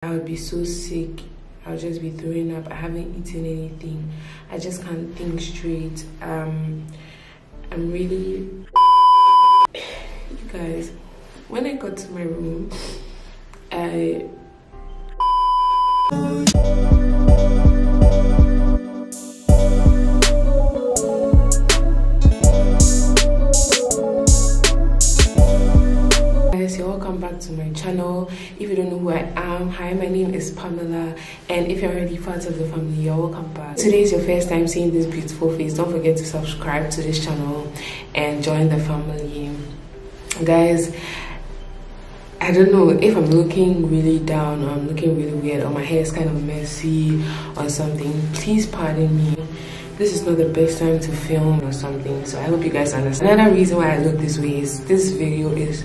I would be so sick. I'll just be throwing up. I haven't eaten anything. I just can't think straight. I'm really... You guys, when I got to my room, welcome back to my channel. If you don't know who I am, hi, my name is Pamela, and if you're already part of the family, you're welcome back. Today is your first time seeing this beautiful face. Don't forget to subscribe to this channel and join the family. Guys, I don't know if I'm looking really down or I'm looking really weird or my hair is kind of messy or something. Please pardon me. This is not the best time to film or something, so I hope you guys understand. Another reason why I look this way is this video is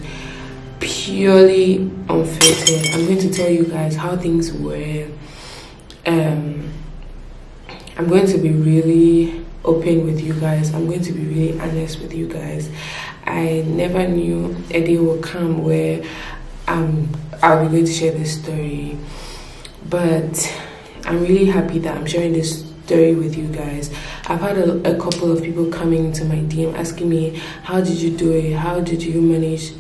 purely unfiltered. I'm going to tell you guys how things were. I'm going to be really open with you guys. I'm going to be really honest with you guys. I never knew a day will come where I'll be going to share this story, but I'm really happy that I'm sharing this story with you guys. I've had a couple of people coming into my DM asking me, how did you do it? How did you manage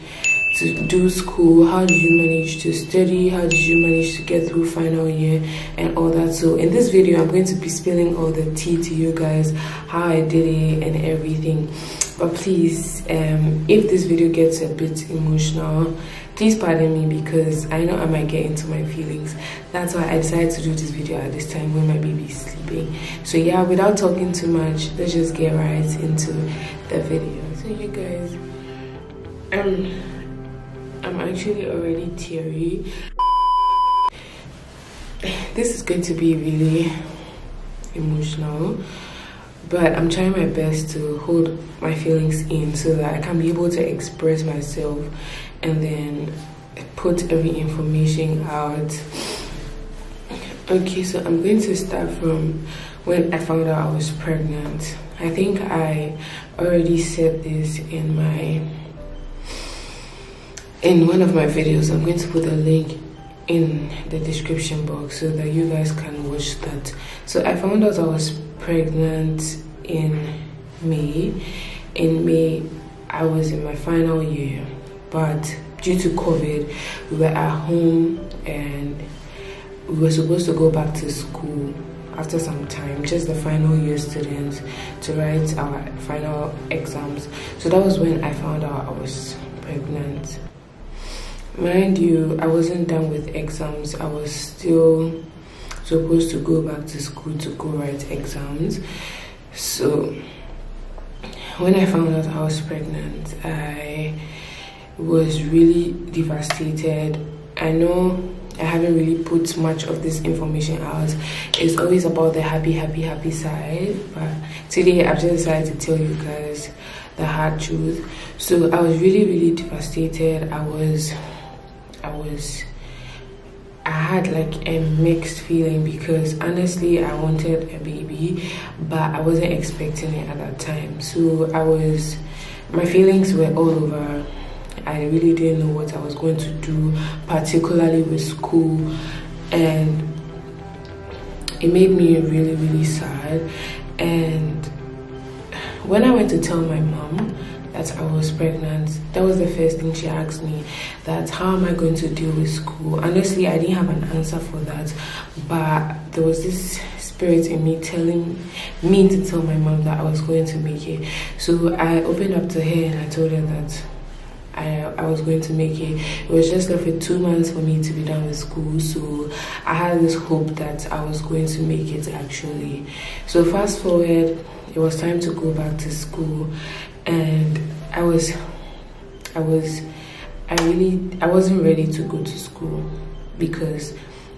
to do school? How did you manage to study? How did you manage to get through final year and all that? So in this video, I'm going to be spilling all the tea to you guys, how I did it and everything. But please, if this video gets a bit emotional, please pardon me, because I know I might get into my feelings. That's why I decided to do this video at this time when my baby is sleeping. So yeah, without talking too much, let's just get right into the video. So you guys, I'm actually already teary. This is going to be really emotional, but I'm trying my best to hold my feelings in so that I can be able to express myself and then put every information out. Okay, so I'm going to start from when I found out I was pregnant. I think I already said this in one of my videos. I'm going to put a link in the description box so that you guys can watch that. So I found out I was pregnant in May. In May, I was in my final year, but due to COVID, we were at home and we were supposed to go back to school after some time, just the final year students, to write our final exams. So that was when I found out I was pregnant. Mind you, I wasn't done with exams. I was still supposed to go back to school to go write exams. So when I found out I was pregnant, I was really devastated. I know I haven't really put much of this information out. It's always about the happy side, but today I've just decided to tell you guys the hard truth. So I was really devastated. I had like a mixed feeling, because honestly I wanted a baby, but I wasn't expecting it at that time. So my feelings were all over. I really didn't know what I was going to do, particularly with school, and it made me really sad. And when I went to tell my mom that I was pregnant, that was the first thing she asked me, that how am I going to deal with school? Honestly, I didn't have an answer for that, but there was this spirit in me telling me to tell my mom that I was going to make it. So I opened up to her and I told her that I was going to make it. It was just left with 2 months for me to be done with school, so I had this hope that I was going to make it actually. So fast forward, it was time to go back to school, and I wasn't ready to go to school, because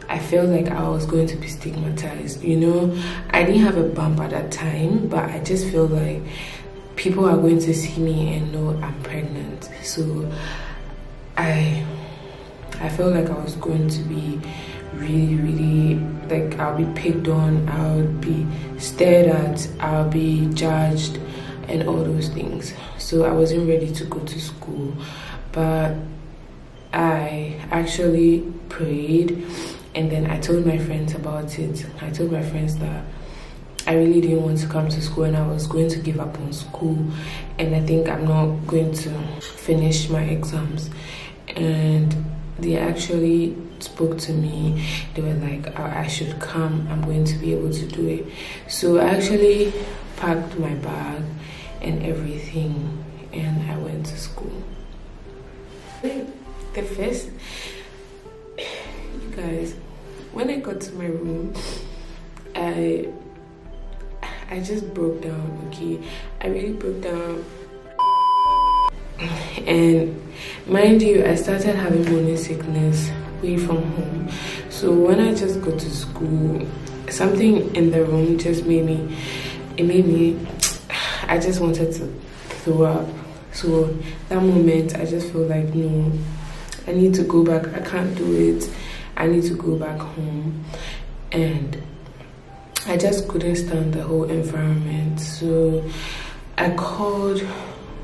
I felt like I was going to be stigmatized. You know, I didn't have a bump at that time, but I just felt like people are going to see me and know I'm pregnant. So I felt like I was going to be really like, I'll be picked on, I'll be stared at, I'll be judged and all those things. So I wasn't ready to go to school, but I actually prayed And then I told my friends about it. I told my friends that I really didn't want to come to school and I was going to give up on school, and I think I'm not going to finish my exams. And they actually spoke to me. They were like, I should come, I'm going to be able to do it. So I actually packed my bag and everything and I went to school. The first, you guys, when I got to my room, I just broke down, okay? I really broke down. And mind you, I started having morning sickness away from home. So when I just got to school, something in the room just made me, I just wanted to throw up. So that moment, I just felt like, no, I need to go back. I can't do it. I need to go back home. And I just couldn't stand the whole environment. So I called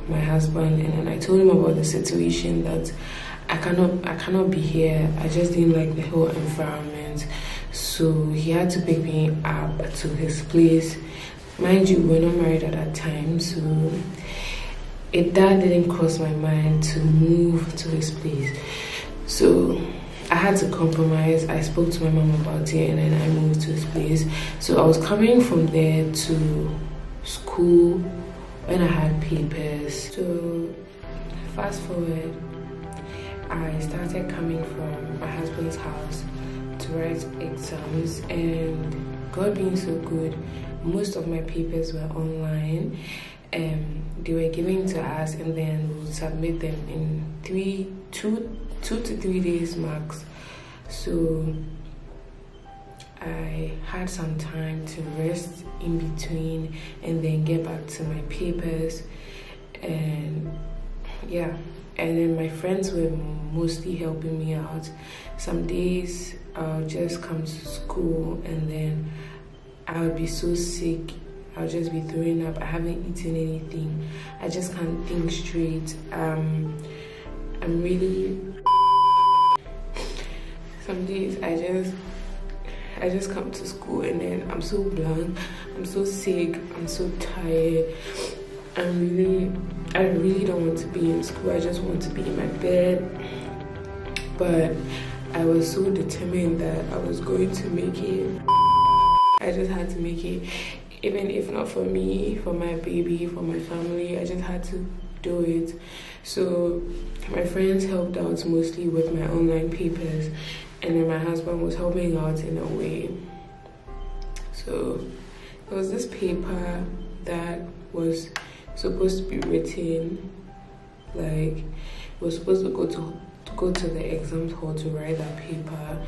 my husband and then I told him about the situation, that I cannot be here. I just didn't like the whole environment. So he had to pick me up to his place. Mind you, we're not married at that time, so that didn't cross my mind to move to his place. So I had to compromise. I spoke to my mom about it and then I moved to his place. So I was coming from there to school when I had papers. So fast forward, I started coming from my husband's house to write exams, and God being so good, most of my papers were online. They were given to us and then we would submit them in 2 to 3 days max. So I had some time to rest in between and then get back to my papers. And yeah, and then my friends were mostly helping me out. Some days I'll just come to school and then I would be so sick, I'll just be throwing up. I haven't eaten anything, I just can't think straight. I'm really, some days I just come to school and then I'm so blank, I'm so sick, I'm so tired. I really don't want to be in school. I just want to be in my bed. But I was so determined that I was going to make it. I just had to make it, even if not for me, for my baby, for my family. I just had to do it. So my friends helped out mostly with my online papers, and then my husband was helping out in a way. So there was this paper that was supposed to be written, like was supposed to go to the exams hall to write that paper.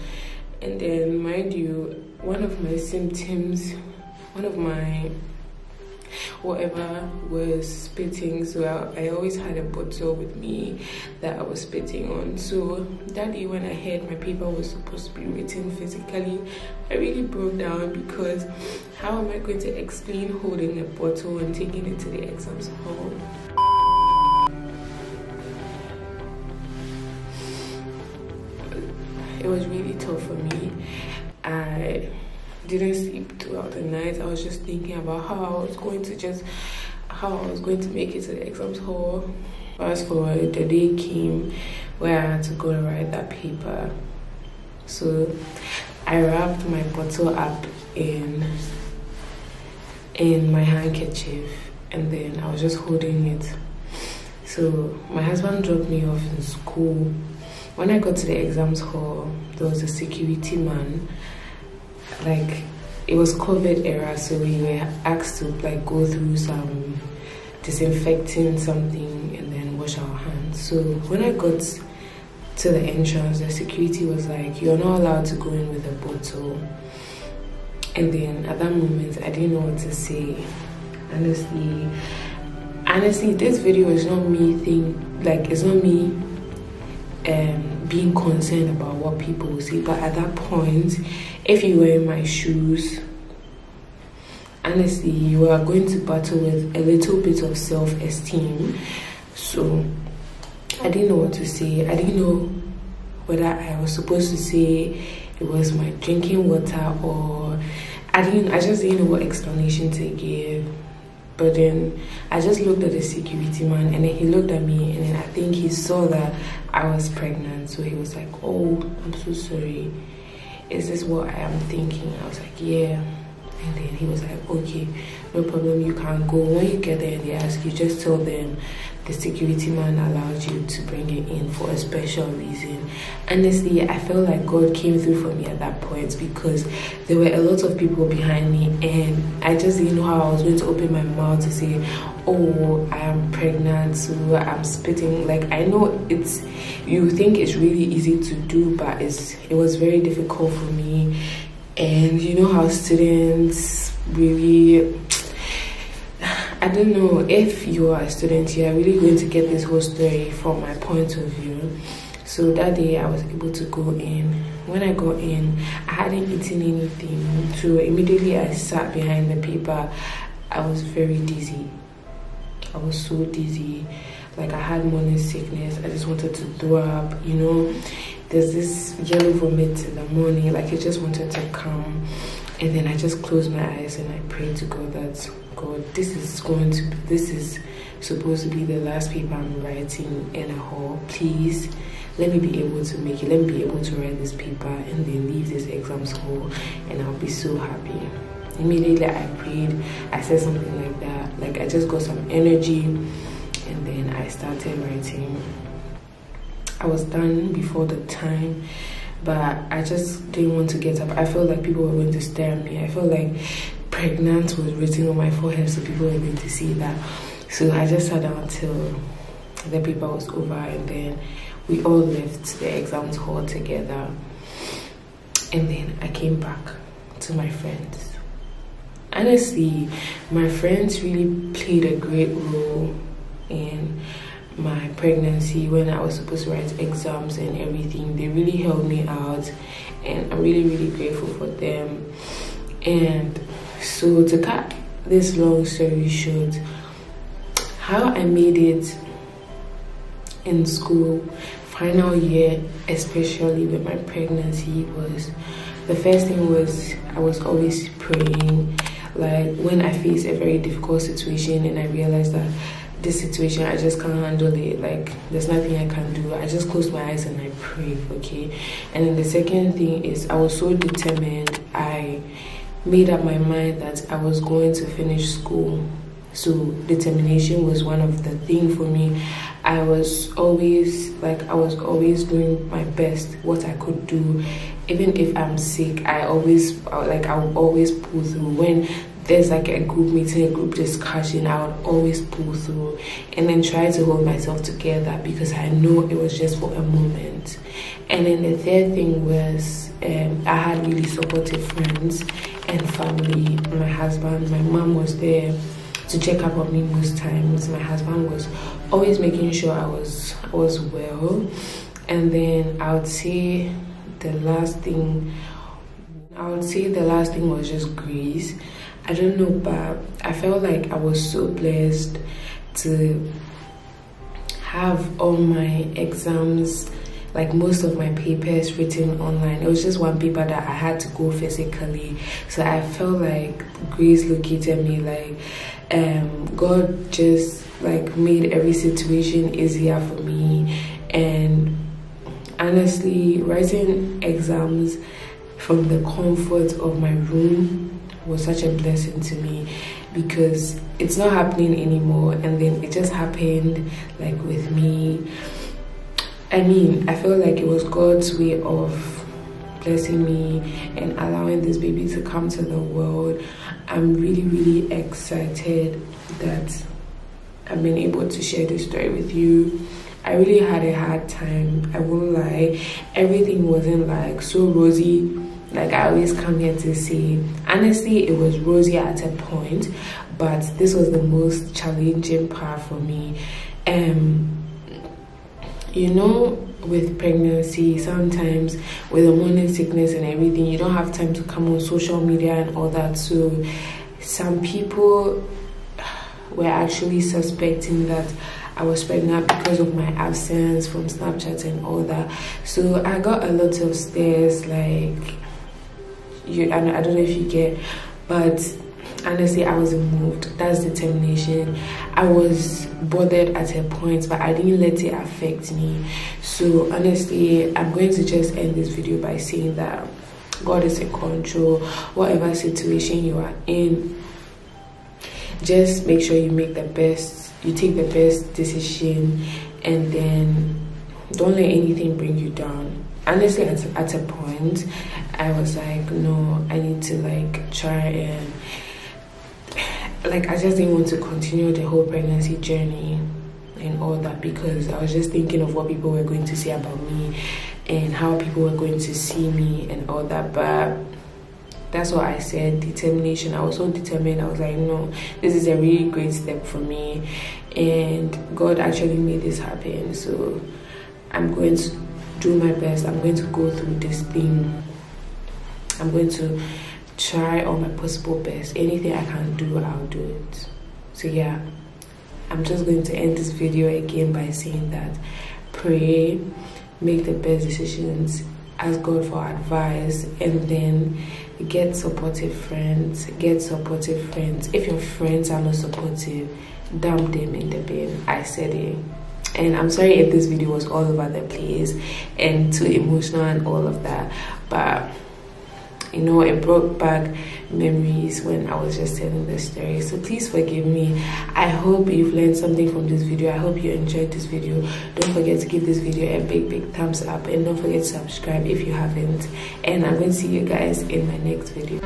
And then mind you, one of my symptoms, one of my whatever was spitting. So I always had a bottle with me that I was spitting on. So that day when I heard my paper was supposed to be written physically, I really broke down, because how am I going to explain holding a bottle and taking it to the exams hall? It was really tough for me. I didn't sleep throughout the night. I was just thinking about how I was going to make it to the exams hall. Fast forward, the day came where I had to go and write that paper. So I wrapped my bottle up in my handkerchief and then I was just holding it. So my husband dropped me off in school. When I got to the exams hall, there was a security man. Like, it was COVID era, so we were asked to like go through some disinfecting something and then wash our hands. So when I got to the entrance, the security was like, you're not allowed to go in with a bottle. And then at that moment, I didn't know what to say. Honestly, this video is not me it's not me being concerned about what people will say. But at that point, if you were in my shoes, honestly, you are going to battle with a little bit of self-esteem. So I didn't know what to say. I didn't know whether I was supposed to say it was my drinking water, or I just didn't know what explanation to give. But then I just looked at the security man, and then he looked at me, and then I think he saw that I was pregnant. So he was like, "Oh, I'm so sorry. Is this what I am thinking?" I was like, "Yeah." And then he was like, "Okay, no problem, you can go. When you get there and they ask you, just tell them the security man allowed you to bring it in for a special reason." Honestly, I felt like God came through for me at that point, because there were a lot of people behind me, and I just didn't know how I was going to open my mouth to say, "Oh, I am pregnant, so I'm spitting." Like, I know you think it's really easy to do, but it was very difficult for me. And you know how students really, I don't know, if you are a student, you are really going to get this whole story from my point of view. So that day I was able to go in. When I got in, I hadn't eaten anything, so immediately I sat behind the paper. I was very dizzy. I was so dizzy. Like, I had morning sickness. I just wanted to throw up, you know. There's this yellow vomit in the morning, like it just wanted to come. And then I just closed my eyes and I prayed to God that, God, this is supposed to be the last paper I'm writing in a hall. Please let me be able to make it. Let me be able to write this paper and then leave this exams hall, and I'll be so happy. Immediately I prayed. I said something like that. Like, I just got some energy, and then I started writing. I was done before the time, but I just didn't want to get up. I felt like people were going to stare at me. I felt like pregnant was written on my forehead, so people were going to see that. So I just sat down till the paper was over, and then we all left the exams hall together. And then I came back to my friends. Honestly, my friends really played a great role in my pregnancy. When I was supposed to write exams and everything, they really helped me out, and I'm really grateful for them. And so, to cut this long story short, how I made it in school final year, especially with my pregnancy, was the first thing was I was always praying. Like, when I face a very difficult situation and I realized that this situation, I just can't handle it, like there's nothing I can do, I just close my eyes and I pray, okay? And then the second thing is, I was so determined. I made up my mind that I was going to finish school. So determination was one of the things for me. I was always doing my best, what I could do. Even if I'm sick, I will always pull through. When there's like a group meeting, a group discussion, I would always pull through and then try to hold myself together, because I know it was just for a moment. And then the third thing was, I had really supportive friends and family. My husband, my mom was there to check up on me most times. My husband was always making sure I was well. And then I would say the last thing was just grace. I don't know, but I felt like I was so blessed to have all my exams, like most of my papers, written online. It was just one paper that I had to go physically. So I felt like grace located me, like God just like made every situation easier for me. And honestly, writing exams from the comfort of my room was such a blessing to me, because it's not happening anymore, and then it just happened like with me. I mean, I feel like it was God's way of blessing me and allowing this baby to come to the world. I'm really excited that I've been able to share this story with you. I really had a hard time, I won't lie. Everything wasn't like so rosy, like I always come here to say. Honestly, it was rosy at a point, but this was the most challenging part for me. You know, with pregnancy, sometimes with the morning sickness and everything, you don't have time to come on social media and all that. So some people were actually suspecting that I was pregnant because of my absence from Snapchat and all that. So I got a lot of stares, like, I don't know if you get, but honestly, I wasn't moved. That's determination. I was bothered at a point, but I didn't let it affect me. So honestly, I'm going to just end this video by saying that God is in control. Whatever situation you are in, just make sure you make the best, you take the best decision, and then don't let anything bring you down. Honestly, at a point, I was like, no, I need to like try and like, I just didn't want to continue the whole pregnancy journey and all that, because I was just thinking of what people were going to say about me and how people were going to see me and all that. But that's what I said, determination. I was so determined. I was like, no, this is a really great step for me, and God actually made this happen. So I'm going to do my best. I'm going to go through this thing. I'm going to try all my possible best. Anything I can do, I'll do it. So yeah, I'm just going to end this video again by saying that pray, make the best decisions, ask God for advice, and then get supportive friends. If your friends are not supportive, dump them in the bin. I said it. And I'm sorry if this video was all over the place and too emotional and all of that, but you know, it brought back memories when I was just telling the story. So please forgive me. I hope you've learned something from this video. I hope you enjoyed this video. Don't forget to give this video a big thumbs up, and don't forget to subscribe if you haven't. And I'm going to see you guys in my next video.